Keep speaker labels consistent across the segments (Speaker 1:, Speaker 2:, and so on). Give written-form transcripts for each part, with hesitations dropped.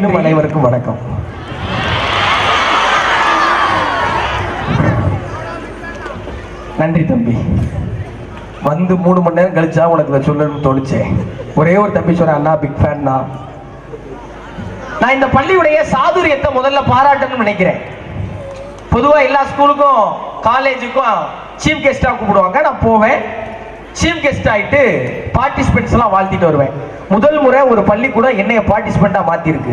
Speaker 1: மீண்டும் அனைவருக்கும் வணக்கம். நன்றி தம்பி. வந்து 3 மணி நேரம் கழிச்சா உனக்கு இதை சொல்லணும்னு தோணுச்சேன். ஒரே ஒரு தம்பி சொல்ற, அண்ணா பிக் ஃபேன் தான். நான் இந்த பள்ளியுடைய சாதுரியத்தை முதல்ல பாராட்டணும்னு நினைக்கிறேன். பொதுவா எல்லா ஸ்கூலுக்கும் காலேஜுக்கும் சீஃப் கெஸ்டா கூப்பிடுவாங்க. நான் போவேன், சீஃப் கெஸ்ட் ஆயிட்டு பார்ட்டிசிபென்ட்ஸ் எல்லாம் வாழ்த்திட்டு வருவேன். முதல் முறை ஒரு பள்ளிக்கூடம் என்னைய பார்ட்டிசிபெண்டா மாத்திருக்கு.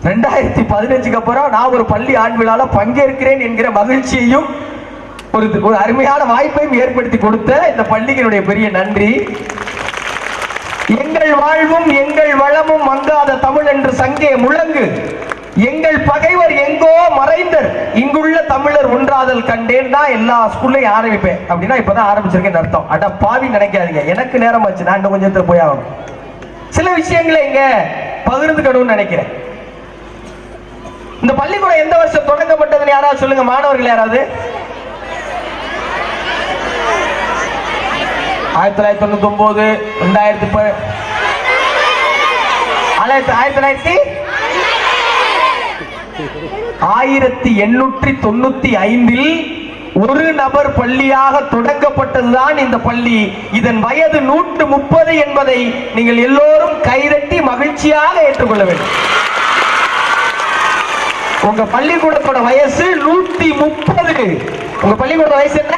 Speaker 1: 2015க்கு அப்புறம் நான் ஒரு பள்ளி ஆண்டு விழால பங்கேற்கிறேன் என்கிற மகிழ்ச்சியையும் ஒரு அருமையான வாய்ப்பையும் ஏற்படுத்தி கொடுத்த இந்த பள்ளிகளுடைய பெரிய நன்றி. எங்கள் வாழ்வும் எங்கள் வளமும் மங்காத தமிழ் என்று சங்கே முழங்கு, எங்கள் பகைவர் எங்கோ மறைந்தர், இங்குள்ள தமிழர் ஒன்றாதல் கண்டேன் தான் எல்லா ஸ்கூல்லையும் ஆரம்பிப்பேன். அப்படின்னா இப்பதான் ஆரம்பிச்சிருக்கேன்னு அர்த்தம். அட பாவி நினைக்காதீங்க, எனக்கு நேரம் ஆச்சு, நான் இன்னும் கொஞ்சம் போய் ஆகணும். சில விஷயங்களை இங்க பகிர்ந்துக்கணும்னு நினைக்கிறேன். இந்த பள்ளிக்கூடம் எந்த வருஷம் தொடங்கப்பட்டதுன்னு யாராவது சொல்லுங்க, மாணவர்கள் யாராவது? 1999, 1895 ஒரு நபர் பள்ளியாக தொடங்கப்பட்டதுதான் இந்த பள்ளி. இதன் வயது 130 என்பதை நீங்கள் எல்லோரும் கைதட்டி மகிழ்ச்சியாக ஏற்றுக்கொள்ள வேண்டும். உங்க பள்ளிக்கூடத்தோட வயசு 130. உங்க பள்ளிக்கூட வயசு என்ன?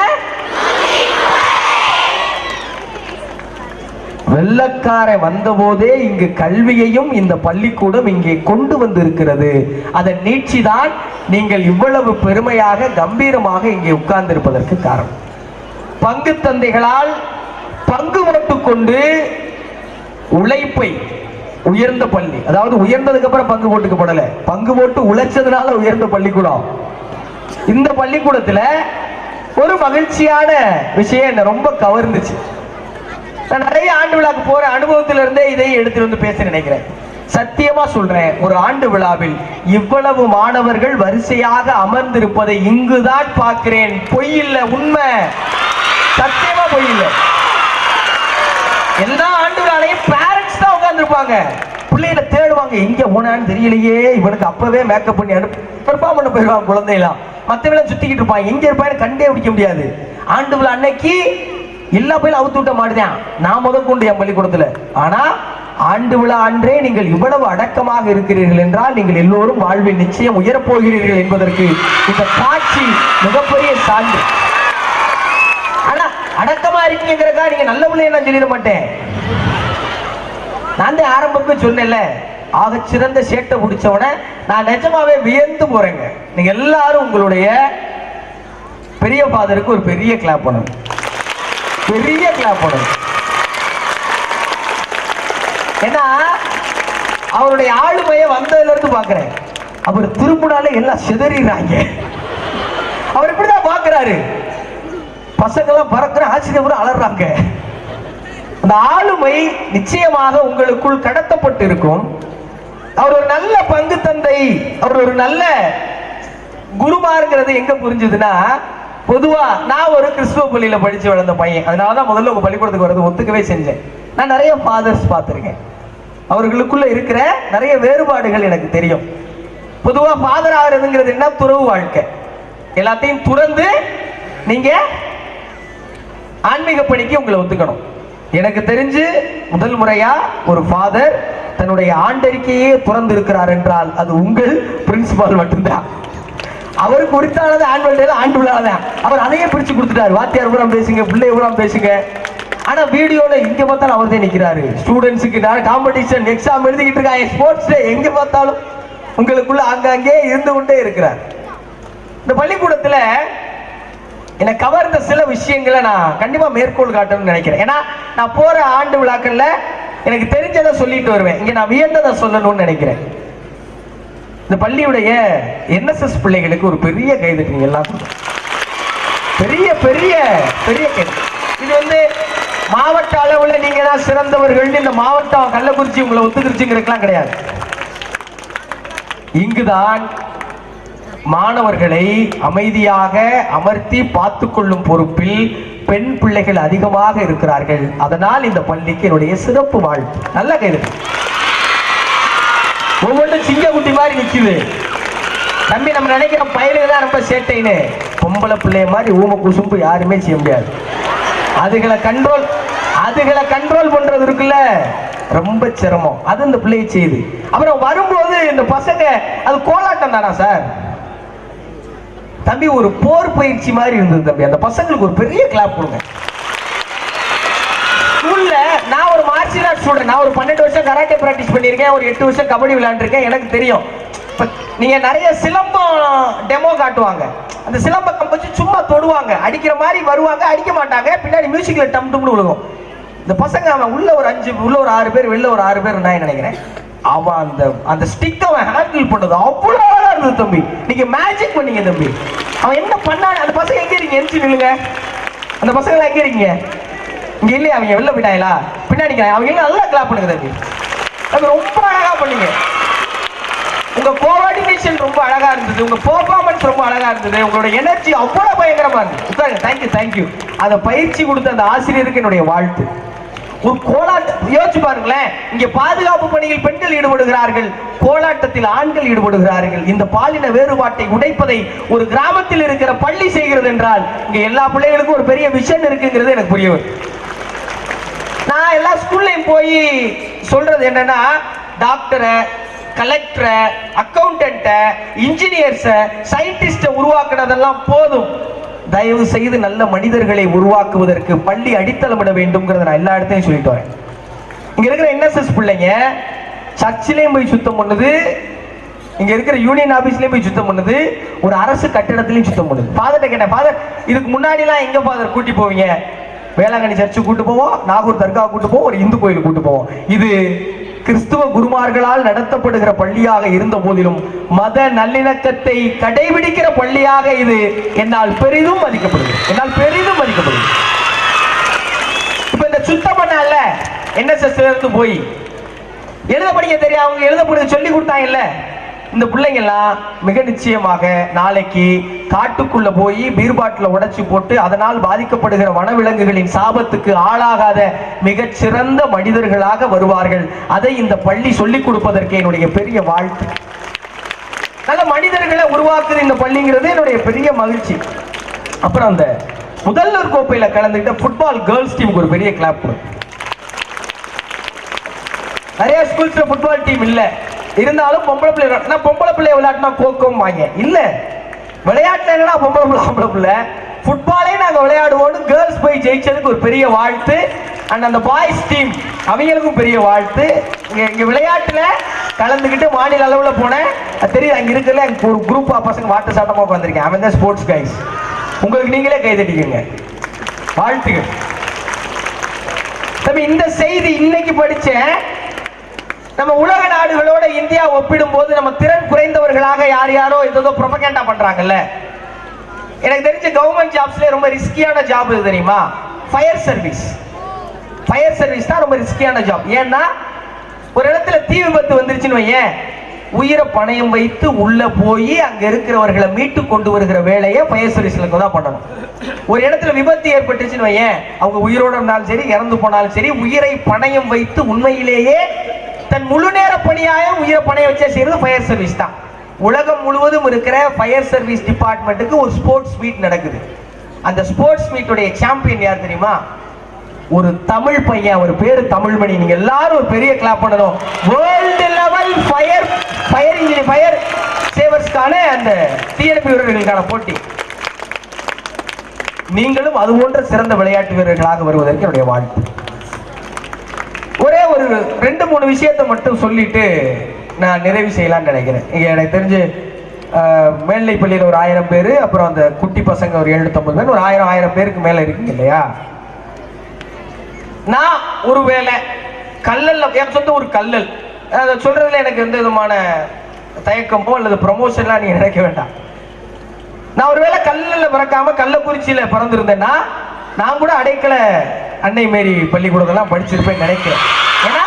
Speaker 1: வெள்ளக்கார வந்த போதே இங்கு கல்வியையும் இந்த பள்ளிக்கூடம் இங்கே கொண்டு வந்து இருக்கிறது. அதன் நீட்சிதான் நீங்கள் இவ்வளவு பெருமையாக கம்பீரமாக இங்கே உட்கார்ந்து இருப்பதற்கு காரணம். பங்கு தந்தைகளால் பங்கு போட்டுக் கொண்டு உழைப்பை உயர்ந்த பள்ளி, அதாவது உயர்ந்ததுக்கு அப்புறம் பங்கு போட்டுக்கப்படல, பங்கு போட்டு உழைச்சதுனால உயர்ந்த பள்ளிக்கூடம். இந்த பள்ளிக்கூடத்துல ஒரு மகிழ்ச்சியான விஷயம் என்ன ரொம்ப கவர்ந்துச்சு. நான் நிறைய ஆண்டு விழாக்கு போற அனுபவத்திலிருந்தே இதை எடுத்துட்டு வந்து பேச நினைக்கிறேன். சத்தியமா சொல்றேன், ஒரு ஆண்டு விழாவில் இவ்வளவு மாணவர்கள் வரிசையாக அமர்ந்திருப்பதை இங்குதான் பார்க்கிறேன். பொய் இல்ல, உண்மை, சத்தியமா பொய் இல்ல. எல்லா ஆண்டு விழாலையும் பேரண்ட்ஸ் தான் உட்கார்ந்துருப்பாங்க, பிள்ளைகளை தேடுவாங்க, எங்க போனான்னு தெரியலையே, இவனுக்கு அப்பவே மேக்கப் பண்ணி பெர்ஃபார்ம் பண்ண போயிடுவாங்க குழந்தைலாம். மற்றவெல்லாம் சுத்திக்கிட்டு இருப்பாங்க, எங்க இருப்பான்னு கண்டே பிடிக்க முடியாது. ஆண்டு விழா அன்னைக்கு எல்லா பயிலும் அவுத்து விட்ட மாட்டேன் நான் முதற்கொண்டு என் பள்ளிக்கூடத்துல. ஆனா ஆண்டு விழா அன்றே நீங்கள் இவ்வளவு அடக்கமாக இருக்கிறீர்கள் என்றால் நீங்கள் எல்லோரும் வாழ்வில் நிச்சயம் உயரப்போகிறீர்கள் என்பதற்கு இந்த காட்சி மிகப்பெரிய சான்று. ஆனா அடக்கமா இருக்கீங்கிறதா நீங்க நல்ல பிள்ளைய நான் சொல்லிட மாட்டேன். நான் தான் ஆரம்பமே சொன்னேன்ல, ஆக சிறந்த சேட்டை பிடிச்சவன நான் நிஜமாவே வியந்து போறேங்க. நீங்க எல்லாரும் உங்களுடைய பெரிய ஃபாதருக்கு ஒரு பெரிய கிளாப் பண்ணணும், பெரிய கிளாப் பண்ணணும். ஏன்னா அவருடைய ஆளுமையை வந்ததுல இருந்து பாக்குறேன். அவர் திரும்பினாலே எல்லாம் சிதறாங்க. அவர் இப்படிதான் பாக்குறாரு, பசங்க எல்லாம் பறக்கிற ஆச்சரியம் அலறாங்க. அந்த ஆளுமை நிச்சயமாக உங்களுக்குள் கடத்தப்பட்டு இருக்கும். அவர் ஒரு நல்ல பங்கு தந்தை, அவர் ஒரு நல்ல குருமாருங்கிறது எங்க புரிஞ்சுதுன்னா, பொதுவா நான் ஒரு கிறிஸ்துவ பள்ளியில படிச்சு வளர்ந்த பையன், அதனாலதான் முதல்ல உங்க பள்ளிக்கூடத்துக்கு வரது ஒத்துக்கவே செஞ்சேன். நான் நிறைய ஃபாதர்ஸ் பார்த்திருக்கேன், அவர்களுக்குள்ள இருக்கிற நிறைய வேறுபாடுகள் எனக்கு தெரியும். பொதுவா ஃபாதர் ஆகிறதுங்கிறது என்ன, துறவு வாழ்க்கை. எல்லாத்தையும் துறந்து நீங்க ஆன்மீக பணிக்கு உங்களை ஒத்துக்கணும். எனக்கு தெரிஞ்சு முதல் முறையா ஒரு ஃபாதர் தன்னுடைய ஆண்டறிக்கையே துறந்து இருக்கிறார் என்றால் அது உங்கள் பிரின்சிபால் மட்டும்தான். அவருக்கு குறித்தானது ஆண்டுவல் டேல ஆண்டு விழாதான். அவர் அதையே பிரிச்சு கொடுத்துட்டாரு, வாத்தியார் பூரா பேசுங்க, பிள்ளை பூரா பேசுங்க. ஆனா வீடியோல எங்க பார்த்தாலும் அவர் தான் நிக்கிறாரு. ஸ்டூடெண்ட்ஸுக்கு காம்படிஷன் எக்ஸாம் எழுதிக்கிட்டு இருக்காங்க, ஸ்போர்ட்ஸ் டே, எங்க பார்த்தாலும் உங்களுக்குள்ள அங்கங்கே இருந்து கொண்டே இருக்கிறார். இந்த பள்ளிக்கூடத்துல எனக்கு கவர்ந்த சில விஷயங்களை நான் கண்டிப்பா மேற்கோள் காட்டணும்னு நினைக்கிறேன். ஏன்னா நான் போற ஆண்டு விழாக்கள்ல எனக்கு தெரிஞ்சதை சொல்லிட்டு வருவேன், இங்க நான் வியந்ததை சொல்லணும்னு நினைக்கிறேன். இந்த பள்ளியுடைய என்எஸ்எஸ் பிள்ளைகளுக்கு ஒரு பெரிய கைது, எல்லாம் பெரிய பெரிய பெரிய கைது. இது மாவட்ட அளவில் நீங்க தான் சிறந்தவர்கள், இந்த மாவட்டம் கள்ளக்குறிச்சி உங்களை ஒத்துக்கிருச்சுங்கிறதுக்கெல்லாம் கிடையாது. இங்குதான் மாணவர்களை அமைதியாக அமர்த்தி பார்த்து கொள்ளும் பொறுப்பில் பெண் பிள்ளைகள் அதிகமாக இருக்கிறார்கள். அதனால் இந்த பள்ளிக்கு என்னுடைய சிறப்பு வாழ்த்து. நல்ல கைது. ஒவ்வொன்றும் குட்டி மாதிரி நிக்குது. தம்பி நம்ம நினைக்கிறோம் பையனுக்கு தான் ரொம்ப சேட்டைன்னு. பொம்பளை பிள்ளைய மாதிரி ஊம குசும்பு யாருமே செய்ய முடியாது. அதுகளை கண்ட்ரோல் பண்றது இருக்குல்ல, ரொம்ப சிரமம். அது இந்த பிள்ளையை செய்யுது. அப்புறம் வரும்போது இந்த பசங்க அது கோலாட்டம் தானா சார் தம்பி, ஒரு போர் பயிற்சி மாதிரி இருந்தது தம்பி. அந்த பசங்களுக்கு ஒரு பெரிய கிளாப் கொடுங்க. ஸ்கூல்ல நான் ஒரு மார்ஷியல் ஆர்ட்ஸ் ஸ்டூடெண்ட். நான் ஒரு 12 வருஷம் கராட்டே பிராக்டிஸ் பண்ணியிருக்கேன், ஒரு 8 வருஷம் கபடி விளையாண்டுருக்கேன். எனக்கு தெரியும். நீங்க நிறைய சிலம்பம் டெமோ காட்டுவாங்க. அந்த சிலம்பம் வச்சு சும்மா தொடுவாங்க, அடிக்கிற மாதிரி வருவாங்க, அடிக்க மாட்டாங்க. பின்னாடி மியூசிக்ல டம் டும்னு விழுகும். இந்த பசங்க அவன் உள்ள ஒரு 5, உள்ள ஒரு 6 பேர், வெளில ஒரு 6 பேர் நான் நினைக்கிறேன். அவன் அந்த ஸ்டிக் அவன் ஹேண்டில் பண்ணது அவ்வளோ அழகா இருந்தது தம்பி. நீங்க மேஜிக் பண்ணீங்க தம்பி. அவன் என்ன பண்ணான்? அந்த பசங்க எங்க இருக்கீங்க? எந்திச்சு நில்லுங்க. அந்த பசங்க எங்க இருக்கீங்க? இங்க இல்லையா? அவங்க வெளில போயிட்டாங்களா? பின்னாடி அவங்க நல்லா கிளாப் பண்ணுங்க தம்பி. அது ரொம்ப அழகா பண்ணீங்க. உங்க கோஆர்டினேஷன் ரொம்ப அழகா இருந்தது, உங்க பெர்ஃபார்மன்ஸ் ரொம்ப அழகா இருந்தது, உங்களோட எனர்ஜி அவ்வளவு பயங்கரமா இருந்தது. தேங்க்யூ. அதை பயிற்சி கொடுத்த அந்த ஆசிரியருக்கு என்னுடைய வாழ்த்து. ஒரு கோலாட்டம் யோசிச்சு பாருங்களேன். இங்க பாதுகாப்பு பணியில் பெண்கள் ஈடுபடுகிறார்கள், கோலாட்டத்தில் ஆண்கள் ஈடுபடுகிறார்கள். இந்த பாலின வேறுபாட்டை உடைப்பதை ஒரு கிராமத்தில் இருக்கிற பள்ளி செய்கிறது என்றால் இங்க எல்லா பிள்ளைகளுக்கும் ஒரு பெரிய விஷன் இருக்குங்கிறது எனக்கு புரிய வருது. நான் எல்லா ஸ்கூல்லையும் போய் சொல்றது என்னன்னா, டாக்டரை, கலெக்டரை, அக்கௌண்டன்ட்டை, இன்ஜினியர்ஸை, சயின்டிஸ்டை உருவாக்குனதெல்லாம் போதும். தயவு செய்து நல்ல மனிதர்களை உருவாக்குவதற்கு பள்ளி அடித்தளமிட வேண்டும்ங்கிறத நான் எல்லா இடத்தையும் சொல்லிட்டு வரேன். இங்க இருக்கிற என்எஸ்எஸ் பிள்ளைங்க சர்ச்சிலையும் போய் சுத்தம் பண்ணுது, இங்க இருக்கிற யூனியன் ஆபீஸ்லயும் போய் சுத்தம் பண்ணுது, ஒரு அரசு கட்டிடத்திலையும் சுத்தம் பண்ணுது. ஃபாதர்ட்ட கேட்டேன், ஃபாதர் இதுக்கு முன்னாடி எல்லாம் எங்க ஃபாதர் கூட்டி போவீங்க? வேளாங்கண்ணி சர்ச்சு கூட்டு போவோம், நாகூர் தர்கா கூட்டு போவோம், ஒரு இந்து கோயில் கூட்டு போவோம். இது கிறிஸ்துவ குருமார்களால் நடத்தப்படுகிற பள்ளியாக இருந்த போதிலும் மத நல்லிணக்கத்தை கடைபிடிக்கிற பள்ளியாக இது என்னால் பெரிதும் மதிக்கப்படுது. இப்ப இந்த சுத்தம் பண்ண என்எஸ்எஸ் இருந்து போய் எழுத படிக்க தெரியும், அவங்க எழுத படிக்க சொல்லி கொடுத்தாங்கல்ல. இந்த பிள்ளைங்க எல்லாம் மிக நிச்சயமாக நாளைக்கு காட்டுக்குள்ள போய் பீர் பாட்டில உடைச்சு போட்டு அதனால் பாதிக்கப்படுகிற வனவிலங்குகளின் சாபத்துக்கு ஆளாகாத மிகச் சிறந்த மனிதர்களாக வருவார்கள். அதை இந்த பள்ளி சொல்லிக் கொடுப்பதற்கு என்னுடைய பெரிய வாழ்த்து. நல்ல மனிதர்களை உருவாக்குது இந்த பள்ளிங்கிறது என்னுடைய பெரிய மகிழ்ச்சி. அப்புறம் அந்த முதல்வர் கோப்பையில கலந்துகிட்ட ஃபுட்பால் கேர்ள்ஸ் டீமுக்கு ஒரு பெரிய கிளாப். நிறைய ஸ்கூல்ஸ்ல ஃபுட்பால் டீம் இல்ல, இருந்தாலும் பொம்பளை பிள்ளை விளையாட்டுனா கோக்கம் வாங்க இல்ல. விளையாட்டுல என்னன்னா பொம்பளை பிள்ளை ஃபுட்பாலே நாங்க விளையாடுவோம்னு கேர்ள்ஸ் போய் ஜெயிச்சதுக்கு ஒரு பெரிய வாழ்த்து. அண்ட் அந்த பாய்ஸ் டீம் அவங்களுக்கும் பெரிய வாழ்த்து. இங்க விளையாட்டுல கலந்துக்கிட்டு மாநில அளவுல போனேன். தெரியுது அங்க இருக்குல்ல ஒரு குரூப்பா பசங்க வாட்ட சாட்டமா உட்காந்துருக்கேன். அவன் தான் ஸ்போர்ட்ஸ் கைஸ். உங்களுக்கு நீங்களே கை தட்டிக்கங்க, வாழ்த்துகள். தம்பி இந்த செய்தி இன்னைக்கு படிச்சேன். நம்ம உலக நாடுகளோட இந்தியா ஒப்பிடும் போது நம்ம திறன் குறைந்தவர்களாக யாரோ ஏதோ ப்ரொபகேண்டா பண்றாங்கல்ல. எனக்கு தெரிஞ்ச கவர்மெண்ட் ஜாப்ஸ்ல ரொம்ப ரிஸ்கியான ஜாப் இது தெரியுமா? ஃபயர் சர்வீஸ் தான் ரொம்ப ரிஸ்கியான ஜாப். ஏன்னா ஒரு இடத்துல தீ விபத்து வந்துருச்சுன்னு வையேன், உயிரை பணயம் வைத்து உள்ள போய் அங்க இருக்கிறவர்களை மீட்டு கொண்டு வருகிற வேலையை ஃபயர் சர்வீஸ்ல தான் பண்ணணும். ஒரு இடத்துல விபத்து ஏற்பட்டுச்சுன்னு வையேன், அவங்க உயிரோட இருந்தாலும் சரி இறந்து போனாலும் சரி, உயிரை பணயம் வைத்து உண்மையிலேயே தன் முழு நேர பணியாக உயிரை பணைய வச்சா செய்யறது ஃபயர் சர்வீஸ் தான். உலகம் முழுவதும் இருக்கிற ஃபயர் சர்வீஸ் டிபார்ட்மெண்ட்டுக்கு ஒரு ஸ்போர்ட்ஸ் மீட் நடக்குது. அந்த ஸ்போர்ட்ஸ் மீட்டுடைய சாம்பியன் யார் தெரியுமா? ஒரு தமிழ் பையன், ஒரு பேரு தமிழ்மணி. நீங்க எல்லாரும் ஒரு பெரிய கிளாப் பண்ணணும். வேர்ல்டு லெவல் ஃபயர் சேவர்ஸ்க்கான அந்த தீயணைப்பு வீரர்களுக்கான போட்டி. நீங்களும் அது போன்ற சிறந்த விளையாட்டு வீரர்களாக வருவதற்கு என்னுடைய வாழ்த்து. ஒரே ஒரு 2-3 விஷயத்தை மட்டும் சொல்லிட்டு நான் நிறைவு செய்யலாம்னு நினைக்கிறேன். இங்க எனக்கு தெரிஞ்சு மேல்நிலை பள்ளியில் ஒரு 1000 பேர், அப்புறம் அந்த குட்டி பசங்க ஒரு 750 பேர், ஒரு 1000 பேருக்கு மேல இருக்குங்க இல்லையா? நான் ஒருவேளை கல்லல்ல என் சொந்த ஒரு கல்லல் அதை சொல்றதுல எனக்கு எந்த விதமான தயக்கமோ அல்லது ப்ரமோஷன்லாம் நீங்க நினைக்க வேண்டாம். நான் ஒருவேளை கல்லல்ல பிறக்காம கள்ளக்குறிச்சியில பிறந்திருந்தேன்னா நான் கூட அடைக்கல அன்னை மேரி பள்ளிக்கூடத்தெல்லாம் படிச்சிருப்பேன் நினைக்கிறேன். ஏன்னா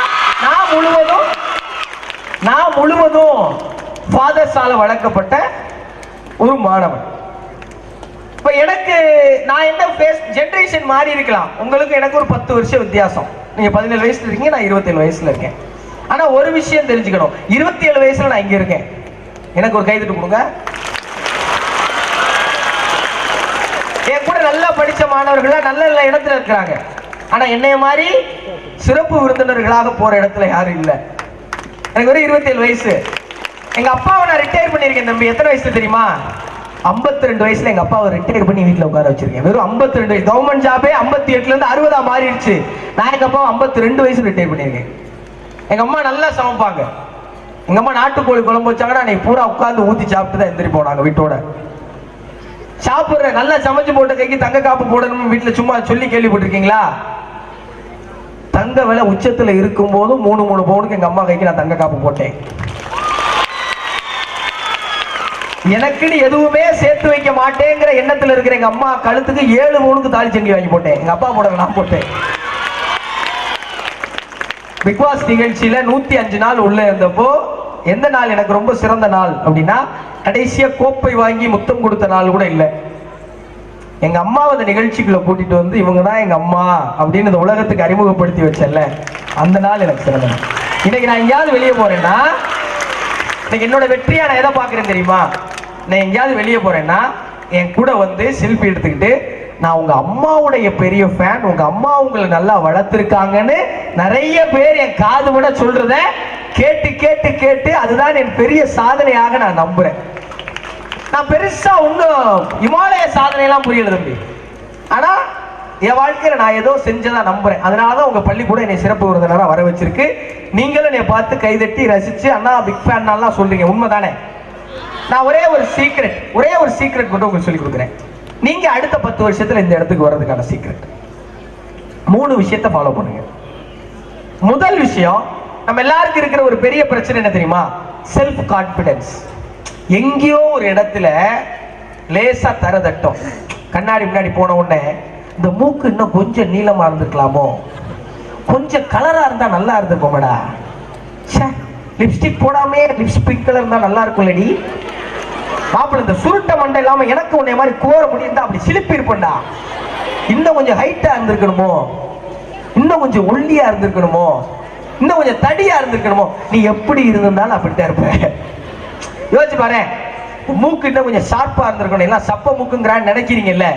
Speaker 1: நான் முழுவதும் ஃபாதர்ஸால வளர்க்கப்பட்ட ஒரு மாணவன். இப்ப எனக்கு நான் என்ன ஜெனரேஷன் மாறி இருக்கலாம். உங்களுக்கு எனக்கு ஒரு 10 வருஷம் வித்தியாசம். நீங்க 17 வயசுல இருக்கீங்க, நான் 27 வயசுல இருக்கேன். ஆனா ஒரு விஷயம் தெரிஞ்சுக்கணும், 27 வயசுல நான் இங்க இருக்கேன். எனக்கு ஒரு கைதட்டு கொடுங்க. என் கூட நல்லா படிச்ச மாணவர்கள் நல்ல நல்ல இடத்துல இருக்கிறாங்க. ஆனா என்னைய மாதிரி சிறப்பு விருந்தினர்களாக போற இடத்துல யாரும் இல்லை. எனக்கு ஒரு 27 வயசு. எங்க அப்பாவை நான் ரிட்டையர் பண்ணிருக்கேன் தம்பி. எத்தனை வயசுல தெரியுமா? 52 வயசுல எங்க அப்பாவை ரிட்டையர் பண்ணி வீட்டுல உட்கார வச்சிருக்கேன். வெறும் 52 வயசு. கவர்மெண்ட் ஜாபே 58ல இருந்து 60 மாறிடுச்சு. நான் எங்க அப்பாவை 52 வயசுல ரிட்டையர் பண்ணிருக்கேன். எங்க அம்மா நல்லா சமைப்பாங்க. எங்க அம்மா நாட்டுக்கோழி குழம்பு வச்சாங்கன்னா அன்னைக்கு பூரா உட்கார்ந்து ஊத்தி சாப்பிட்டு தான் எந்திரி போனாங்க வீட்டோட. சாப்பிடுற நல்லா சமைச்சு போட்ட கைக்கு தங்க காப்பு போடணும் வீட்டுல சும்மா சொல்லி கேள்விப்பட்டிருக்கீங்களா? தங்க விலை உச்சத்துல இருக்கும் போது 3 பவுனுக்கு எங்க அம்மா கைக்கு நான் தங்க காப்பு போட்டேன். எனக்குன்னு எதுவுமே சேர்த்து வைக்க மாட்டேங்கிற எண்ணத்துல இருக்கிற எங்க அம்மா கழுத்துக்கு 7 பவுனுக்கு தாலி செங்கி வாங்கி போட்டேன். எங்க அப்பா போட நான் போட்டேன். பிக் பாஸ் நிகழ்ச்சியில 105 நாள் உள்ள இருந்தப்போ எந்த நாள் எனக்கு ரொம்ப சிறந்த நாள் அப்படின்னா, கடைசியா கோப்பை வாங்கி முத்தம் கொடுத்த நாள் கூட இல்லை. எங்க அம்மாவை அந்த நிகழ்ச்சிக்குள்ள கூட்டிட்டு வந்து இவங்க தான் எங்க அம்மா அப்படின்னு இந்த உலகத்துக்கு அறிமுகப்படுத்தி வச்சல, அந்த நாள் எனக்கு சிறந்த நாள். இன்னைக்கு நான் எங்கேயாவது வெளியே போறேன்னா, இன்னைக்கு என்னோட வெற்றியா நான் எதை பாக்குறேன் தெரியுமா? நான் எங்கேயாவது வெளியே போறேன்னா என் கூட வந்து செல்ஃபி எடுத்துக்கிட்டு, நான் உங்க அம்மாவுடைய பெரிய ஃபேன், உங்க அம்மா உங்களை நல்லா வளர்த்திருக்காங்கன்னு நிறைய பேர் என் காது விட சொல்றத கேட்டு கேட்டு கேட்டு அதுதான் என் பெரிய சாதனையாக நான் நம்புறேன். நான் பெருசா ஒன்றும் இமாலய சாதனை எல்லாம் புரியல தம்பி. ஆனா என் வாழ்க்கையில நான் ஏதோ செஞ்சதா நம்புறேன். அதனாலதான் உங்க பள்ளிக்கூடம் என்னை சிறப்பு விருந்தினரா வர வச்சிருக்கு. நீங்களும் என்னை பார்த்து கைதட்டி ரசிச்சு அண்ணா பிக் ஃபேன் எல்லாம் சொல்றீங்க, உண்மைதானே? நான் ஒரே ஒரு சீக்ரெட் மட்டும் உங்களுக்கு சொல்லி கொடுக்குறேன். நீங்க அடுத்த 10 வருஷத்துல இந்த இடத்துக்கு வர்றதுக்கான சீக்ரெட் 3 விஷயத்தை ஃபாலோ பண்ணுங்க. முதல் விஷயம், நம்ம எல்லாருக்கும் இருக்கிற ஒரு பெரிய பிரச்சனை என்ன தெரியுமா? Self confidence. எங்கேயோ ஒரு இடத்துல லேசா தரதட்டம். கண்ணாடி முன்னாடி போன உடனே இந்த மூக்கு இன்னும் கொஞ்சம் நீளமா இருந்திருக்கலாமோ, கொஞ்சம் கலரா இருந்தா நல்லா இருந்திருக்கோமடா, லிப்ஸ்டிக் போடாமே லிப்ஸ்டிக் கலர் இருந்தா நல்லா இருக்கும்லடி, மாப்பிள்ள இந்த சுருட்ட மண்டை இல்லாம எனக்கு உன்னை மாதிரி கோர முடியும் அப்படி சிலிப்பி இருப்பேன்டா, இன்னும் கொஞ்சம் ஹைட்டா இருந்திருக்கணுமோ, இன்னும் கொஞ்சம் ஒல்லியா இருந்திருக்கணுமோ, இன்னும் கொஞ்சம் தடியா இருந்திருக்கணுமோ. நீ எப்படி இருந்திருந்தாலும் அப்படித்தான் இருப்ப. யோசிச்சு பாரு, மூக்கு இன்னும் கொஞ்சம் ஷார்ப்பா இருந்திருக்கணும். எல்லாம் சப்ப மூக்குங்கிறான்னு நினைக்கிறீங்கல்ல,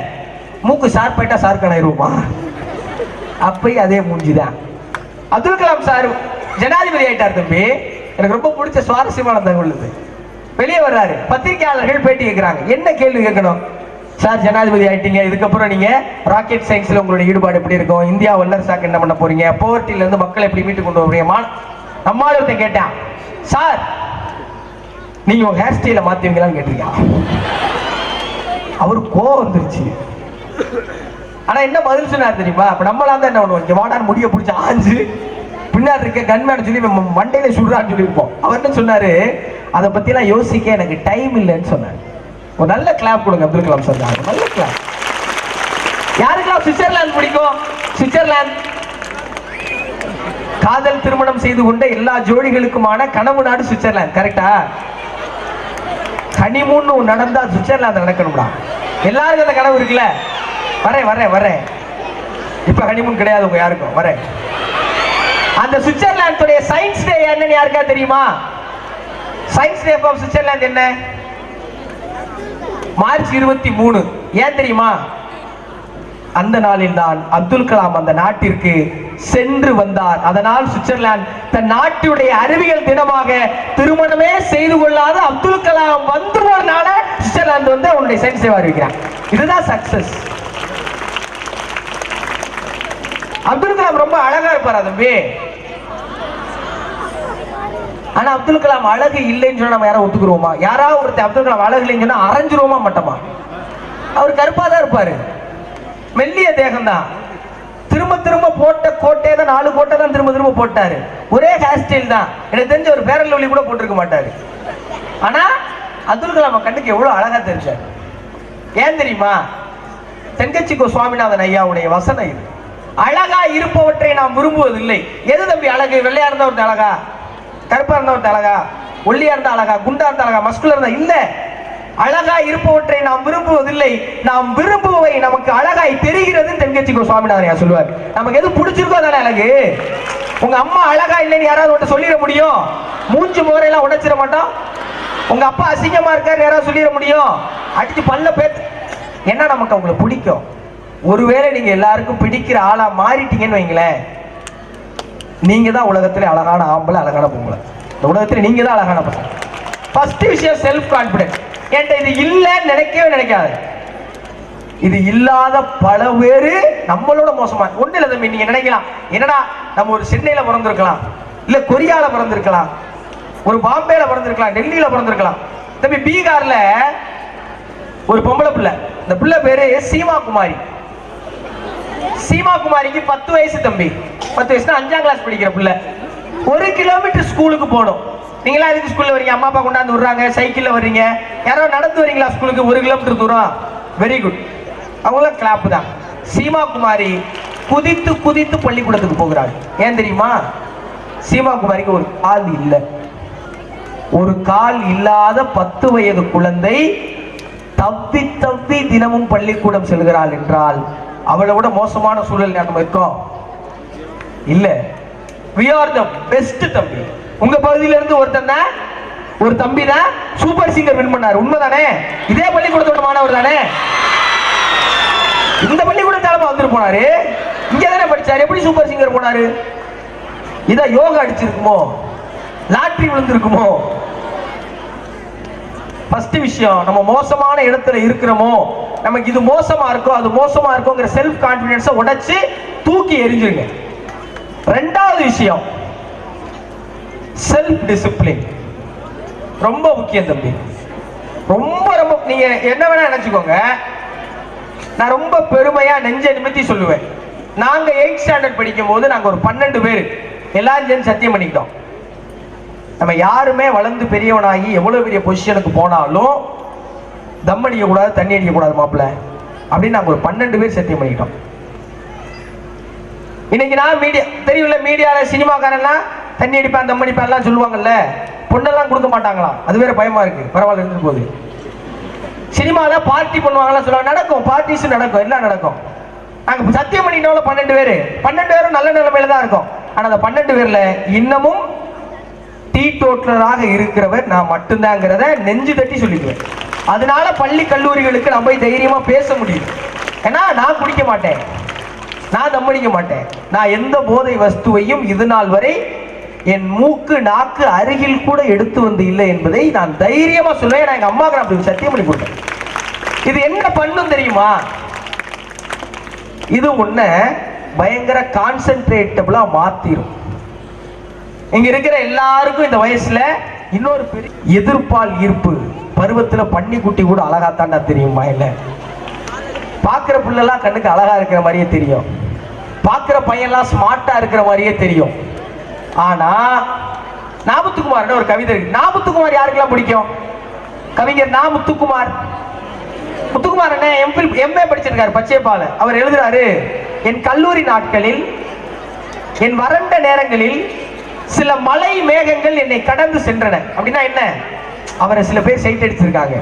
Speaker 1: மூக்கு ஷார்ப் ஆயிட்டா ஷார்க்கான ஆயிருமா? அப்பயும் அதே மூஞ்சிதான். அப்துல் கலாம் சார் ஜனாதிபதி ஆயிட்டார் தம்பி. எனக்கு ரொம்ப பிடிச்ச சுவாரஸ்யமான தகவல் இது. வெளியே வர்றாரு, பத்திரிகையாளர்கள் பேட்டி கேட்கிறாங்க. என்ன கேள்வி கேட்கணும்? சார் ஜனாதிபதி ஆயிட்டீங்க, இதுக்கப்புறம் நீங்க ராக்கெட் சயின்ஸ்ல உங்களுடைய ஈடுபாடு எப்படி இருக்கும், இந்தியா வல்லரசாக்கு என்ன பண்ண போறீங்க, போவர்ட்டில இருந்து மக்களை எப்படி மீட்டு கொண்டு வரீங்க? நம்மால கேட்டான், சார் நீங்க உங்க ஹேர் ஸ்டைல மாத்துவீங்களான்னு கேட்டிருக்கான். அவரு கோவம் வந்துருச்சு. ஆனா என்ன பதில் சொன்னார் தெரியுமா? அப்ப நம்மளா தான் என்ன பண்ணுவோம், இங்க வாடான்னு முடிய பிடிச்ச ஆஞ்சு பின்னாடி இருக்க கன்மேன் சொல்லி மண்டையில சுடுறான்னு சொல்லியிருப்போம். அவர் என்ன சொன்னாரு, அதை பத்தி எல்லாம் யோசிக்க எனக்கு டைம் இல்லைன்னு சொன்னார். ஒரு நல்ல கிளாப் கொடுங்க அப்துல் கலாம் சார். நல்ல கிளாப். யாருக்கெல்லாம் சுவிட்சர்லாந்து பிடிக்கும்? சுவிட்சர்லாந்து காதல் திருமணம் செய்து கொண்ட எல்லா ஜோடிகளுக்குமான கனவு நாடு சுவிட்சர்லாந்து. கரெக்டா? ஹனிமூன் நடந்தா சுவிட்சர்லாந்து நடக்கணும்டா. எல்லாருக்கும் அந்த கனவு இருக்குல்ல. வரேன். இப்ப ஹனிமூன் கிடையாது உங்க யாருக்கும். வரேன். அந்த சுவிட்சர்லாந்துடைய சயின்ஸ் டே என்னன்னு யாருக்கா தெரியுமா? சயின்ஸ் டே ஆஃப் சுவிட்சர்லாந்து என்ன? மார்ச் 23. ஏன் தெரியுமா? அந்த நாளில் தான் அப்துல் கலாம் அந்த நாட்டிற்கு சென்று வந்தார். அதனால் சுவிட்சர்லாந்து தன் நாட்டுடைய அறிவியல் தினமாக திருமணமே செய்து கொள்ளாத அப்துல் கலாம் வந்து ஒரு நாள சுவிட்சர்லாந்து வந்து அவனுடைய சயின்ஸ் டே அறிவிக்கிறான். இதுதான் சக்சஸ். அப்துல் கலாம் ரொம்ப அழகா இருப்பாரா தம்பி? ஆனா அப்துல் கலாம் அழகு இல்லைன்னு சொன்னா நம்ம யாரும் ஒத்துக்குருவோமா? யாராவது ஒருத்தர் அப்துல் கலாம் அழகு இல்லைன்னு சொன்னா அரைஞ்சிருவோமா மாட்டோமா? அவர் கருப்பா தான் இருப்பாரு, மெல்லிய தேகம் தான். திரும்ப போட்ட கோட்டை தான், 4 கோட்டை தான் திரும்ப போட்டாரு. ஒரே ஹேர் ஸ்டைல் தான். எனக்கு தெரிஞ்ச ஒரு பேரல் ஒளி கூட போட்டிருக்க மாட்டாரு. ஆனா அப்துல் கலாம் கண்ணுக்கு எவ்வளவு அழகா தெரிஞ்சார். ஏன் தெரியுமா? தென்கட்சிக்கோ சுவாமிநாதன் ஐயாவுடைய வசனம் இது. அழகா இருப்பவற்றை நாம் விரும்புவதில்லை. எது தம்பி அழகு? வெள்ளையா இருந்தா ஒரு அழகா, கருப்பா இருந்தா ஒரு அழகா, ஒல்லியா இருந்தா அழகா, குண்டா இருந்தா அழகா, மஸ்குலர் இருந்தா இல்ல. அழகா இருப்பவற்றை நாம் விரும்புவதில்லை, நாம் விரும்புவவை நமக்கு அழகாய் தெரிகிறது. தென்கட்சிக்கோ சுவாமிநாதன் சொல்லுவார். நமக்கு எது பிடிச்சிருக்கோ தானே அழகு. உங்க அம்மா அழகா இல்லைன்னு யாராவது ஒன்று சொல்லிட முடியும்? மூஞ்சி முறையெல்லாம் உடைச்சிட மாட்டோம். உங்க அப்பா அசிங்கமா இருக்காரு யாராவது சொல்லிட முடியும்? அடிச்சு பல்ல பேத்து. என்ன நமக்கு அவங்களை பிடிக்கும். ஒருவேளை நீங்க எல்லாருக்கும் பிடிக்கிற ஆளா மாறிட்டீங்கன்னு வைங்களேன், நீங்க தான் உலகத்துல அழகான ஆம்பளை, அழகான பொம்பளை. இந்த உலகத்துல நீங்க தான் அழகான பொம்பளை. ஃபர்ஸ்ட் விஷயம் செல்ஃப் கான்பிடன்ஸ். என்கிட்ட இது இல்லைன்னு நினைக்கவே நினைக்காது. இது இல்லாத பல பேரு நம்மளோட மோசமா. ஒண்ணு இல்ல தம்பி, நீங்க நினைக்கலாம் என்னடா நம்ம ஒரு சென்னையில பிறந்திருக்கலாம், இல்ல கொரியால பிறந்திருக்கலாம், ஒரு பாம்பேல பிறந்திருக்கலாம், டெல்லியில பிறந்திருக்கலாம். தம்பி பீகார்ல ஒரு பொம்பளை பிள்ளை, இந்த பிள்ளை பேரு சீமா குமாரி. சீமா குமாரிக்கு 10 வயசு தம்பி. 10 வயசுனா 5ஆம் கிளாஸ் படிக்கிற பிள்ளை. 1 கிலோமீட்டர் ஸ்கூலுக்கு போகணும். நீங்களா எதுக்கு ஸ்கூல்ல வரீங்க? அம்மா அப்பா கொண்டாந்து விடுறாங்க, சைக்கிள்ல வர்றீங்க. யாரோ நடந்து வரீங்களா ஸ்கூலுக்கு? 1 கிலோமீட்டர் தூரம். வெரி குட், அவங்களும் கிளாப் தான். சீமா குமாரி குதித்து குதித்து பள்ளிக்கூடத்துக்கு போகிறாள். ஏன் தெரியுமா? சீமா குமாரிக்கு ஒரு கால் இல்லை. ஒரு கால் இல்லாத 10 வயது குழந்தை தப்பி தப்பி தினமும் பள்ளிக்கூடம் செல்கிறாள் என்றால் அவளை விட மோசமான சூழல் நம்ம இருக்கோம் இல்ல. we are the best தம்பி. உங்க பகுதியில இருந்து ஒரு தம்பி தான் சூப்பர் சிங்கர் வின் பண்ணாரு. உண்மைதானே? இதே பள்ளிக்கூடத்தோட மாணவர் தானே? இந்த பள்ளிக்கூடத்தால வந்துட்டு போனாரு. இங்க தானே படிச்சாரு. எப்படி சூப்பர் சிங்கர் போனாரு? இத யோகா அடிச்சிருக்குமோ, லாட்டரி விழுந்திருக்குமோ? ஃபர்ஸ்ட் விஷயம், நம்ம மோசமான இடத்துல இருக்கிறோமோ, நமக்கு இது மோசமா இருக்கோ அது மோசமா இருக்கோங்கிற செல்ஃப் கான்பிடன்ஸை உடைச்சு தூக்கி எறிஞ்சிருங்க. ரெண்டாவது விஷயம் செல்ஃப் டிசிப்ளின். ரொம்ப முக்கியம் தம்பி. ரொம்ப ரொம்ப நீங்க என்ன வேணா நினைச்சுக்கோங்க. நான் ரொம்ப பெருமையா நெஞ்ச நிமித்தி சொல்லுவேன். நாங்க 8th ஸ்டாண்டர்ட் படிக்கும் போது நாங்க ஒரு 12 பேர் எல்லாரும் சேர்ந்து சத்தியம் பண்ணிக்கிட்டோம். நம்ம யாருமே வளர்ந்து பெரியவனாகி எவ்வளவு பெரிய பொசிஷனுக்கு போனாலும் தம் அடிக்க கூடாது, தண்ணி அடிக்க கூடாது மாப்பிள்ள அப்படின்னு நாங்க ஒரு 12 பேர் சத்தியம் பண்ணிக்கிட்டோம். இன்னைக்கு நான் மீடியா தெரியும்ல, மீடியால சினிமாக்காரெல்லாம் தண்ணி அடிப்பான் தம் அடிப்பான்லாம் சொல்லுவாங்கல்ல. பொண்ணெல்லாம் கொடுக்க மாட்டாங்களாம். அது வேற பயமா இருக்கு. பரவாயில்ல இருந்துட்டு போகுது. சினிமால பார்ட்டி பண்ணுவாங்கலாம் சொல்லுவாங்க. நடக்கும், பார்ட்டிஸ் நடக்கும், எல்லாம் நடக்கும். நாங்க சத்தியம் பண்ணிட்டோம்ல 12 பேர். 12 பேரும் நல்ல நிலைமையில தான் இருக்கும். ஆனா அந்த 12 பேர்ல இன்னமும் டீடோட்டலராக இருக்கிறவர் நான் மட்டும்தாங்கிறத நெஞ்சு தட்டி சொல்லிக்குவேன். அதனால பள்ளி கல்லூரிகளுக்கு நான் போய் தைரியமா பேச முடியும். ஏன்னா நான் குடிக்க மாட்டேன், நான் தம்மடிக்க மாட்டேன், நான் எந்த போதை வஸ்துவையும் இது நாள் வரை என் மூக்கு நாக்கு அருகில் கூட எடுத்து வந்து இல்லை என்பதை நான் தைரியமா சொல்லுவேன். நான் எங்க அம்மாவுக்கு நான் அப்படி சத்தியம் பண்ணி கொடுத்தேன். இது என்ன பண்ணும் தெரியுமா? இது உன்னை பயங்கர கான்சென்ட்ரேட்டபிளா மாத்திரும். இங்க இருக்கிற எல்லாருக்கும் இந்த வயசுல இன்னொரு பெரிய எதிர்ப்பால் ஈர்ப்பு பருவத்துல பன்னி குட்டி கூட அழகாத்தாண்டா தெரியுமா? இல்ல பாக்குற பிள்ளைலாம் கண்ணுக்கு அழகா இருக்கிற மாதிரியே தெரியும், பாக்குற பையன்லாம் ஸ்மார்ட்டா இருக்கிற மாதிரியே தெரியும். ஆனா நாமுத்துக்குமார் ஒரு கவிதை இருக்கு. நாமுத்துக்குமார் யாருக்கெல்லாம் பிடிக்கும்? கவிஞர் நா முத்துக்குமார். முத்துக்குமார் என்ன எம்ஏ படிச்சிருக்காரு பச்சைப்பால. அவர் எழுதுறாரு, என் கல்லூரி நாட்களில் என் வறண்ட நேரங்களில் சில மலை மேகங்கள் என்னை கடந்து சென்றன. அப்படின்னா என்ன? அவரை சில பேர் சைட் அடிச்சிருக்காங்க.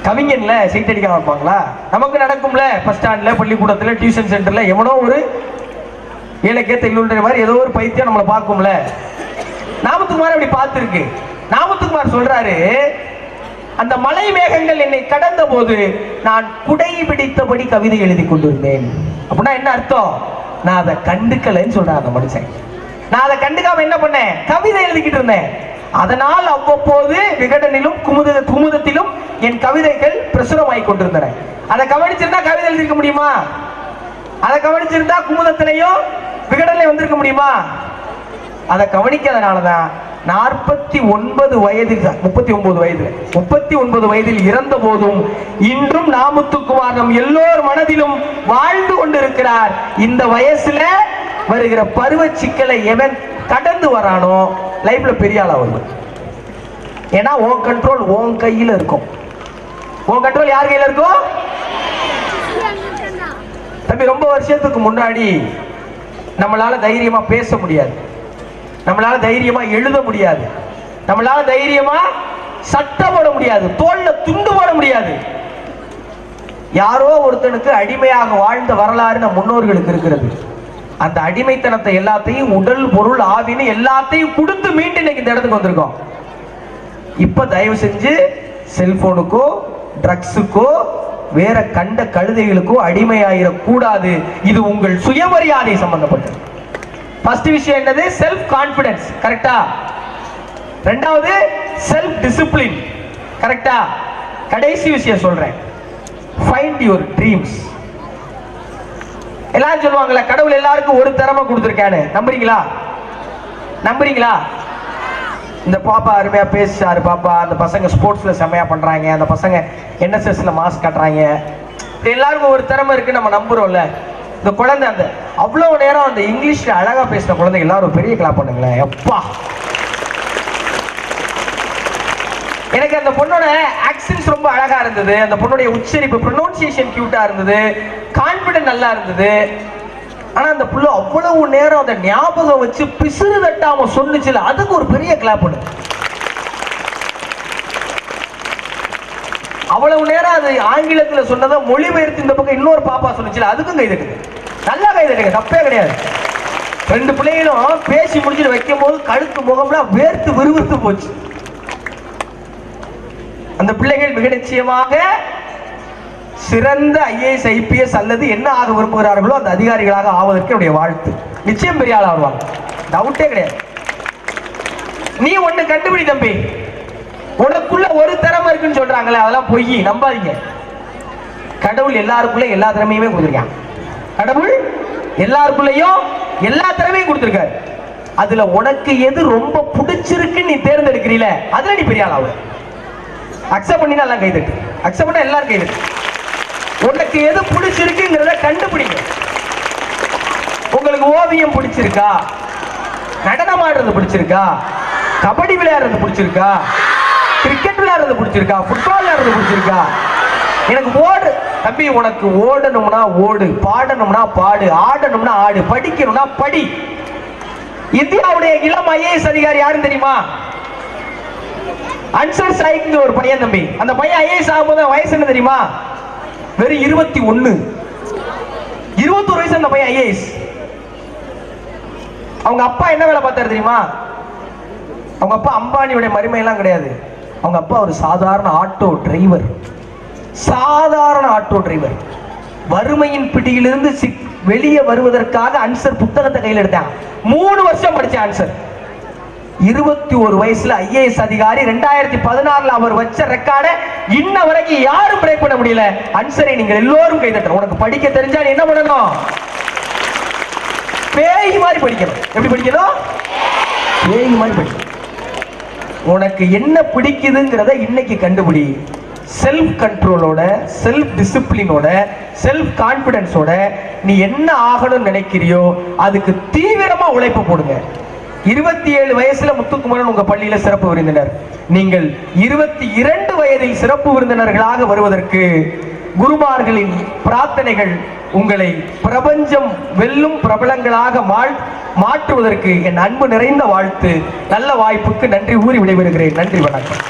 Speaker 1: கவிஞன்ல சைட் அடிக்காம இருப்பாங்களா? நமக்கு நடக்கும்ல, பஸ் ஸ்டாண்ட்ல, பள்ளிக்கூடத்துல, டியூஷன் சென்டர்ல எவனோ ஒரு ஏழைக்கேத்த இல்லுன்ற மாதிரி ஏதோ ஒரு பைத்தியம் நம்மளை பார்க்கும்ல. நாமத்துக்குமார் அப்படி பார்த்துருக்கு. நாமத்துக்குமார் சொல்றாரு, அந்த மலை மேகங்கள் என்னை கடந்த போது நான் குடை பிடித்தபடி கவிதை எழுதி கொண்டிருந்தேன். அப்படின்னா என்ன அர்த்தம்? நான் அதை கண்டுக்கலன்னு சொல்றேன் அந்த மனுஷன். நான் அதை கண்டுக்காம என்ன பண்ணேன்? கவிதை எழுதிக்கிட்டு இருந்தேன். அதனால் அவ்வப்போது விகடனிலும் குமுதத்திலும் என் கவிதைகள் பிரசுரமாய் கொண்டிருந்தன. அதை கவனிச்சிருந்தா கவிதை எழுதிருக்க முடியுமா? அதை கவனிச்சிருந்தா குமுதத்திலையும் விகடன்ல வந்திருக்க முடியுமா? அதை கவனிக்காதனாலதான் 39 வயதில் 39 வயதில் இறந்த போதும் இன்றும் நாமுத்துக்குமார் நம் எல்லோர் மனதிலும் வாழ்ந்து கொண்டிருக்கிறார். இந்த வயசுல வருகிற பருவ சிக்கலை எவன் கடந்து வரானோ லைஃப்ல பெரிய ஆளா வருவான். ஏன்னா உன் கண்ட்ரோல் உன் கையில இருக்கும். உன் கண்ட்ரோல் யார் கையில இருக்கும்? தம்பி, ரொம்ப வருஷத்துக்கு முன்னாடி நம்மளால தைரியமா பேச முடியாது, நம்மளால தைரியமா எழுத முடியாது, நம்மளால தைரியமா சட்டம் போட முடியாது, தோல்ல துண்டு போட முடியாது. யாரோ ஒருத்தனுக்கு அடிமையாக வாழ்ந்த வரலாறு நம் முன்னோர்களுக்கு இருக்கிறது. அந்த அடிமைத்தனத்தை எல்லாத்தையும் உடல் பொருள் ஆவின்னு எல்லாத்தையும் கொடுத்து மீண்டும் இன்னைக்கு இந்த இடத்துக்கு வந்திருக்கோம். இப்ப தயவு செஞ்சு செல்போனுக்கோ ட்ரக்ஸுக்கோ வேற கண்ட கழுதைகளுக்கோ அடிமையாயிடக்கூடாது. இது உங்கள் சுயமரியாதை சம்பந்தப்பட்டது. ஃபர்ஸ்ட் விஷயம் என்னது? Self confidence. கரெக்டா? ரெண்டாவது செல்ஃப் டிசிப்ளின். கரெக்டா? கடைசி விஷயம் சொல்றேன், ஃபைண்ட் யுவர் ட்ரீம்ஸ். எல்லாரும் சொல்லுவாங்கல்ல, கடவுள் எல்லாருக்கும் ஒரு திறமை கொடுத்துருக்கானு. நம்புறீங்களா? நம்புறீங்களா? இந்த பாப்பா அருமையா பேசிச்சாரு. பாப்பா அந்த பசங்க ஸ்போர்ட்ஸ்ல செம்மையா பண்றாங்க, அந்த பசங்க என்எஸ்எஸ்ல மாஸ் காட்டுறாங்க. எல்லாருக்கும் ஒரு திறமை இருக்கு, நம்ம நம்புறோம்ல. இந்த குழந்தை அந்த அவ்வளவு நேரம் அந்த இங்கிலீஷ்ல அழகா பேசின குழந்தை எல்லாரும் பெரிய கிளாப் பண்ணுங்களேன். எப்பா, எனக்கு அந்த பொண்ணோட ஆக்சன்ஸ் ரொம்ப அழகா இருந்தது. அந்த பொண்ணுடைய உச்சரிப்பு ப்ரொனவுன்சியேஷன் கியூட்டா இருந்தது, கான்பிடன்ட் நல்லா இருந்தது. ஆனா அந்த புள்ள அவ்வளவு நேரம் அந்த ஞாபகம் வச்சு பிசுறு தட்டாம சொன்னுச்சுல, அதுக்கு ஒரு பெரிய கிளாப் பண்ணு. அவ்வளவு நேரம் அது ஆங்கிலத்தில் சொன்னதை மொழிபெயர்த்து இந்த பக்கம் இன்னொரு பாப்பா சொன்னுச்சுல, அதுக்கும் கை தட்டுங்க. நல்லா கை தட்டுங்க, தப்பே கிடையாது. ரெண்டு பிள்ளைகளும் பேசி முடிச்சுட்டு வைக்கும் போது கழுத்து முகம்லாம் வேர்த்து விறுவிறுத்து போச்சு. அந்த பிள்ளைகள் மிக நிச்சயமாக சிறந்த ஐஏஎஸ் ஐபிஎஸ் அல்லது என்ன ஆக விரும்புகிறார்களோ அந்த அதிகாரிகளாக ஆவதற்கு என்னுடைய வாழ்த்து. நிச்சயம் பெரிய ஆள் ஆடுவாங்க, டவுட்டே கிடையாது. நீ ஒண்ணு கண்டுபிடி தம்பி, உனக்குள்ள ஒரு திறமை இருக்குன்னு சொல்றாங்களே, அதெல்லாம் பொய், நம்பாதீங்க. கடவுள் எல்லாருக்குள்ள எல்லா திறமையுமே கொடுத்துருக்கான். கடவுள் எல்லாருக்குள்ளயும் எல்லா திறமையும் கொடுத்துருக்காரு. அதுல உனக்கு எது ரொம்ப பிடிச்சிருக்குன்னு நீ தேர்ந்தெடுக்கிறீல, அதுல நீ பெரிய ஆள் ஆகும். அக்செப்ட் பண்ணினா எல்லாம் கைதட்டு, அக்செப்ட் பண்ணா எல்லாரும் கைதட்டு. உனக்கு எது பிடிச்சிருக்குங்கிறத கண்டுபிடிங்க. உங்களுக்கு ஓவியம் பிடிச்சிருக்கா, நடனம் ஆடுறது பிடிச்சிருக்கா, கபடி விளையாடுறது பிடிச்சிருக்கா, கிரிக்கெட் விளையாடுறது பிடிச்சிருக்கா, ஃபுட்பால் விளையாடுறது பிடிச்சிருக்கா? எனக்கு ஓடு தம்பி, உனக்கு ஓடணும்னா ஓடு, பாடணும்னா பாடு, ஆடணும்னா ஆடு, படிக்கணும்னா படி. இந்தியாவுடைய இளம் ஐஏஎஸ் அதிகாரி யாரும் தெரியுமா? அன்சர் சாய்க்கு ஒரு பையன் தம்பி. அந்த பையன் ஐஏஎஸ் ஆகும்போது வயசு என்ன தெரியுமா? வெறும் 21. 21 வயசு அந்த பையன் ஐஏஎஸ். அவங்க அப்பா என்ன வேலை பார்த்தாரு தெரியுமா? அவங்க அப்பா அம்பானியுடைய மருமை எல்லாம் கிடையாது. அவங்க அப்பா ஒரு சாதாரண ஆட்டோ டிரைவர். சாதாரண ஆட்டோ டிரைவர். வறுமையின் பிடியிலிருந்து வெளியே வருவதற்காக அன்சர் புத்தகத்தை கையில் எடுத்தாங்க. 3 வருஷம் படிச்ச அன்சர். 21 வயசுல ஐஏஎஸ் அதிகாரி. 2016 அவர் வச்ச ரெக்கார்டை இன்ன வரைக்கும் யாரும் பிரேக் பண்ண முடியல. அன்சரை நீங்கள் எல்லோரும் கைதட்டணும். உனக்கு படிக்க தெரிஞ்சா நீ என்ன பண்ணணும்? பேய் மாதிரி படிக்கணும். எப்படி படிக்கணும்? பேய் மாதிரி படிக்கணும். உனக்கு என்ன பிடிக்குதுங்கிறத இன்னைக்கு கண்டுபிடி. செல்ஃப் கண்ட்ரோலோட, செல்ஃப் டிசிப்ளினோட, செல்ஃப் கான்பிடன்ஸோட நீ என்ன ஆகணும்னு நினைக்கிறியோ அதுக்கு தீவிரமா உழைப்பு போடுங்க. 27 வயசுல முத்துக்குமரன் உங்க பள்ளியில சிறப்பு விருந்தினர். நீங்கள் 22 வயதில் சிறப்பு விருந்தினர்களாக வருவதற்கு குருமார்களின் பிரார்த்தனைகள் உங்களை பிரபஞ்சம் வெல்லும் பிரபலங்களாக மாற்றுவதற்கு என் அன்பு நிறைந்த வாழ்த்து. நல்ல வாய்ப்புக்கு நன்றி கூறி விடைபெறுகிறேன். நன்றி, வணக்கம்.